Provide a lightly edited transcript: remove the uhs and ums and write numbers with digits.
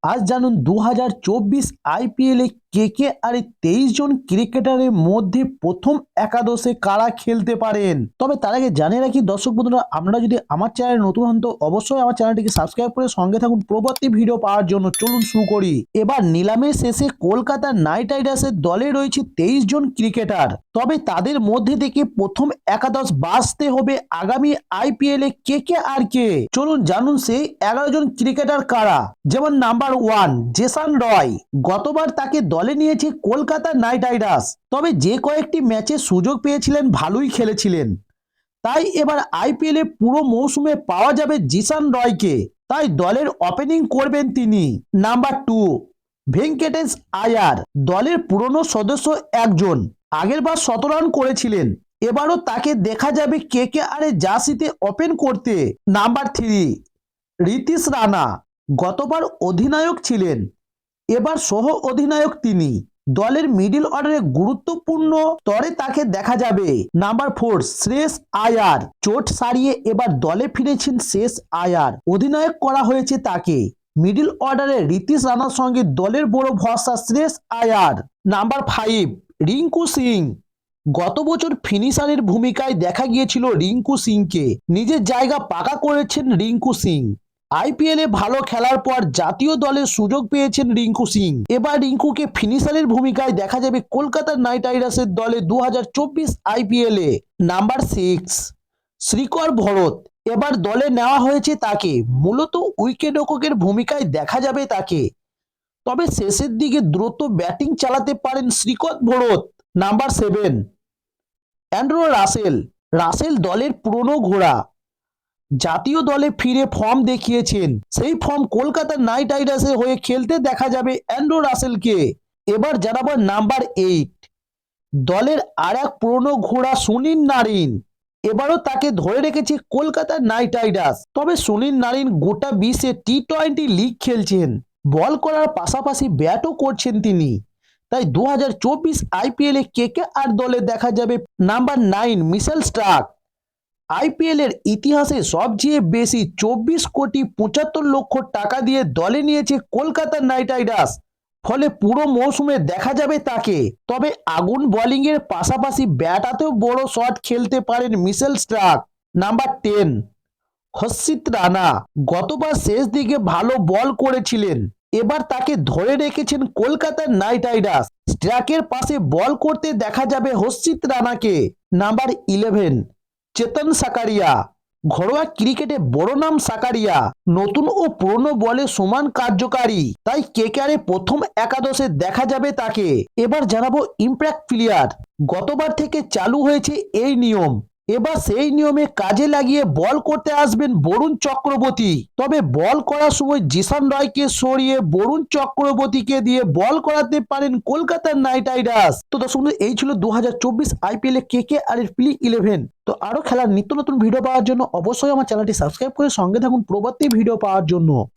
আজ জানুন 2024 আইপিএলে কে আর 23 জন ক্রিকেটারের মধ্যে প্রথম একাদশে কারা খেলতে পারেন। তবে তার আগে জানিয়ে রাখি দর্শক বন্ধুরা, আপনারা যদি আমার চ্যানেলে নতুন হন তো অবশ্যই আমার চ্যানেলটিকে সাবস্ক্রাইব করে সঙ্গে থাকুন পরবর্তী ভিডিও পাওয়ার জন্য। চলুন শুরু করি। এবার নিলামের শেষে কলকাতা নাইট রাইডার্সের দলে রয়েছে 23 জন ক্রিকেটার। তবে তাদের মধ্যে থেকে প্রথম একাদশ বাছতে হবে আগামী আইপিএলে কে আর কে। চলুন জানুন সেই 11 জন ক্রিকেটার কারা। যেমন নাম্বার 1 জেসন রয়। গতবার তাকে দলে নিয়েছে কলকাতা নাইট রাইডার্স, তবে যে কয়েকটি ম্যাচে সুযোগ পেয়েছিলেন ভালোই খেলেছিলেন। তাই এবার আইপিএলে পুরো মৌসুমে পাওয়া যাবে জিসান রয়কে, তাই দলের ওপেনিং করবেন তিনি। নাম্বার 2 ভেঙ্কটেশ আয়ার। দলের পুরনো সদস্য একজন, আগেরবার 17 রান করেছিলেন। এবারও তাকে দেখা যাবে কে আর জার্সিতে ওপেন করতে। নাম্বার 3 রিতিশ রানা। গতবার অধিনায়ক ছিলেন, এবার সহ অধিনায়ক তিনি। দলের মিডল অর্ডারে গুরুত্বপূর্ণ স্তরে তাকে দেখা যাবে। নাম্বার 4 শ্রেয়স আয়ার। চোট সারিয়ে এবার দলে ফিরেছেন শ্রেয়স আয়ার, অধিনায়ক করা হয়েছে তাকে। মিডল অর্ডারে রিতিশ রানার সঙ্গে দলের বড় ভরসা শ্রেয়স আয়ার। নাম্বার 5 রিঙ্কু সিং। গত বছর ফিনিশারের ভূমিকায় দেখা গিয়েছিল রিঙ্কু সিংকে, নিজের জায়গা পাকা করেছেন রিঙ্কু সিং। আইপিএলে ভালো খেলার পর জাতীয় দলের সুযোগ পেয়েছেন রিঙ্কু সিং। এবার রিঙ্কুকে ফিনিশারের ভূমিকায় দেখা যাবে কলকাতা নাইট রাইডার্সের দলে 2024 আইপিএলে। নাম্বার 6 শ্রীকর ভরত। এবার দলে নেওয়া হয়েছে তাকে, মূলত উইকেট রক্ষকের ভূমিকায় দেখা যাবে তাকে। তবে শেষের দিকে দ্রুত ব্যাটিং চালাতে পারেন Srikar Bharat. Number 7 Andrew Russell. Russell দলের পুরনো ঘোড়া, জাতীয় দলে ফিরে ফর্ম দেখিয়েছেন। সেই ফর্ম কলকাতা নাইট রাইডার্সের হয়ে খেলতে দেখা যাবে অ্যান্ড্রু রাসেলকে। এবার জানাবো নাম্বার 8 দলের আর এক পুরনো ঘোড়া সুনীল নারিন। এবারও তাকে ধরে রেখেছে কলকাতা নাইট রাইডার্স। তবে সুনীল নারিন গোটা 20-এ টি-20 লিগ খেলছেন, বল করার পাশাপাশি ব্যাটও করছেন তিনি। তাই 2024 আইপিএলে কে আর দলে দেখা যাবে। Number 9 Mitchell Starc. আইপিএল এর ইতিহাসে সবচেয়ে বেশি 24,75,00,000 টাকা দিয়ে দলে নিয়েছে কলকাতা নাইট রাইডার্স, ফলে পুরো মৌসুমে দেখা যাবে তাকে। তবে আগুন বোলিং এর পাশাপাশি ব্যাট হাতেও বড় শট খেলতে পারেন মিশেল স্টার্ক। নাম্বার 10 হর্ষিত রানা। গতবার শেষ দিকে ভালো বল করেছিলেন, এবার তাকে ধরে রেখেছেন কলকাতা নাইট রাইডার্স। স্ট্রাইকের পাশে বল করতে দেখা যাবে হর্ষিত রানাকে। নাম্বার 11 চেতন সাকারিয়া। ঘরোয়া ক্রিকেটে বড় নাম সাকারিয়া, নতুন ও পুরনো বলে সমান কার্যকারী, তাই কেকেআরে প্রথম একাদশে দেখা যাবে তাকে। এবার জানাবো ইম্প্যাক্ট প্লেয়ার। গতবার থেকে চালু হয়েছে এই নিয়ম, এবার সেই নিয়মে কাজে লাগিয়ে বল করতে আসবেন বরুণ চক্রবর্তী। তবে বল করার সময় জিসান রয়কে সরিয়ে বরুণ চক্রবর্তীকে দিয়ে বল করাতে পারেন কলকাতা নাইট রাইডার্স। তো দর্শক বন্ধু, এই ছিল 2024 আইপিএল এ কেকেআর এর প্লে 11। তো আরো খেলার নিত্য নতুন ভিডিও পাওয়ার জন্য অবশ্যই আমার চ্যানেলটি সাবস্ক্রাইব করে সঙ্গে থাকুন পরবর্তী ভিডিও পাওয়ার জন্য।